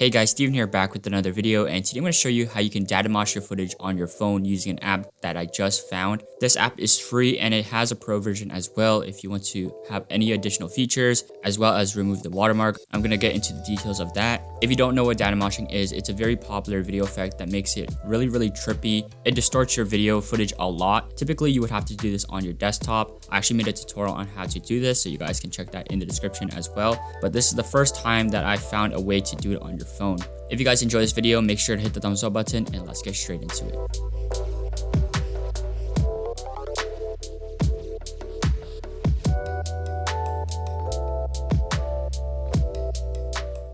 Hey guys, Steven here back with another video, and today I'm going to show you how you can DATAMOSH your footage on your phone using an app that I just found. This app is free and it has a pro version as well if you want to have any additional features as well as remove the watermark. I'm going to get into the details of that. If you don't know what DATAMOSHing is, it's a very popular video effect that makes it really trippy. It distorts your video footage a lot. Typically you would have to do this on your desktop. I actually made a tutorial on how to do this, so you guys can check that in the description as well. But this is the first time that I found a way to do it on your phone. If you guys enjoy this video, make sure to hit the thumbs up button and let's get straight into it.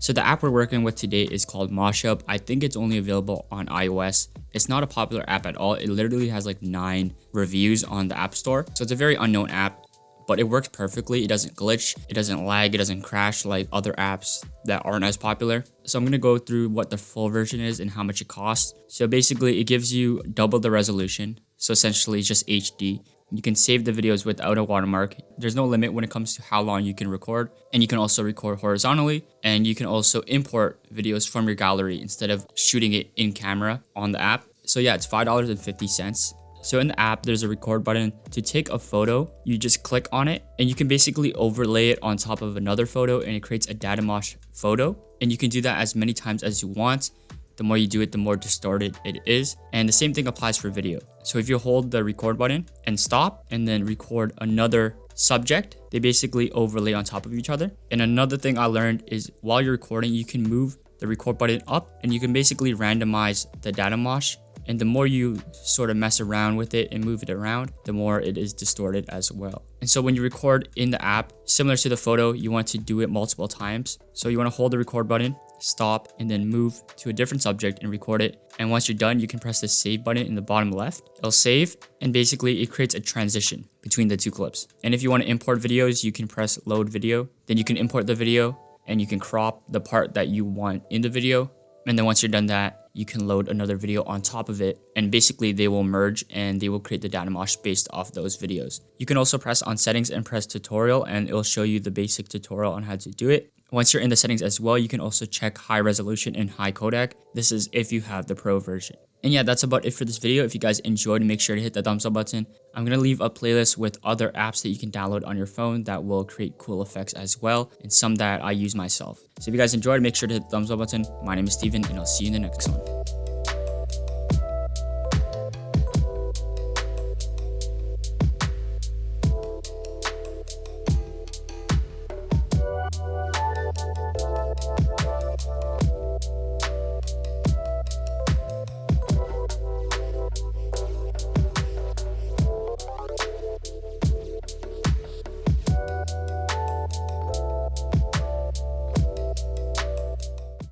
So the app we're working with today is called Moshup. I think it's only available on iOS. It's not a popular app at all. It literally has like 9 reviews on the App Store. So it's a very unknown app, but it works perfectly. It doesn't glitch, it doesn't lag, it doesn't crash like other apps that aren't as popular. So I'm gonna go through what the full version is and how much it costs. So basically it gives you double the resolution. So essentially it's just HD. You can save the videos without a watermark. There's no limit when it comes to how long you can record. And you can also record horizontally. And you can also import videos from your gallery instead of shooting it in camera on the app. So yeah, it's $5.50. So in the app, there's a record button. To take a photo, you just click on it and you can basically overlay it on top of another photo and it creates a DATAMOSH photo. And you can do that as many times as you want. The more you do it, the more distorted it is. And the same thing applies for video. So if you hold the record button and stop and then record another subject, they basically overlay on top of each other. And another thing I learned is while you're recording, you can move the record button up and you can basically randomize the DATAMOSH. And the more you sort of mess around with it and move it around, the more it is distorted as well. And so when you record in the app, similar to the photo, you want to do it multiple times. So you want to hold the record button, stop, and then move to a different subject and record it. And once you're done, you can press the save button in the bottom left. It'll save, and basically it creates a transition between the two clips. And if you want to import videos, you can press load video. Then you can import the video and you can crop the part that you want in the video. And then once you're done that, you can load another video on top of it, and basically they will merge and they will create the DATAMOSH based off those videos. You can also press on settings and press tutorial and it will show you the basic tutorial on how to do it. Once you're in the settings as well, you can also check high resolution and high codec. This is if you have the pro version. And yeah, that's about it for this video. If you guys enjoyed, make sure to hit the thumbs up button. I'm going to leave a playlist with other apps that you can download on your phone that will create cool effects as well, and some that I use myself. So if you guys enjoyed, make sure to hit the thumbs up button. My name is Steven, and I'll see you in the next one.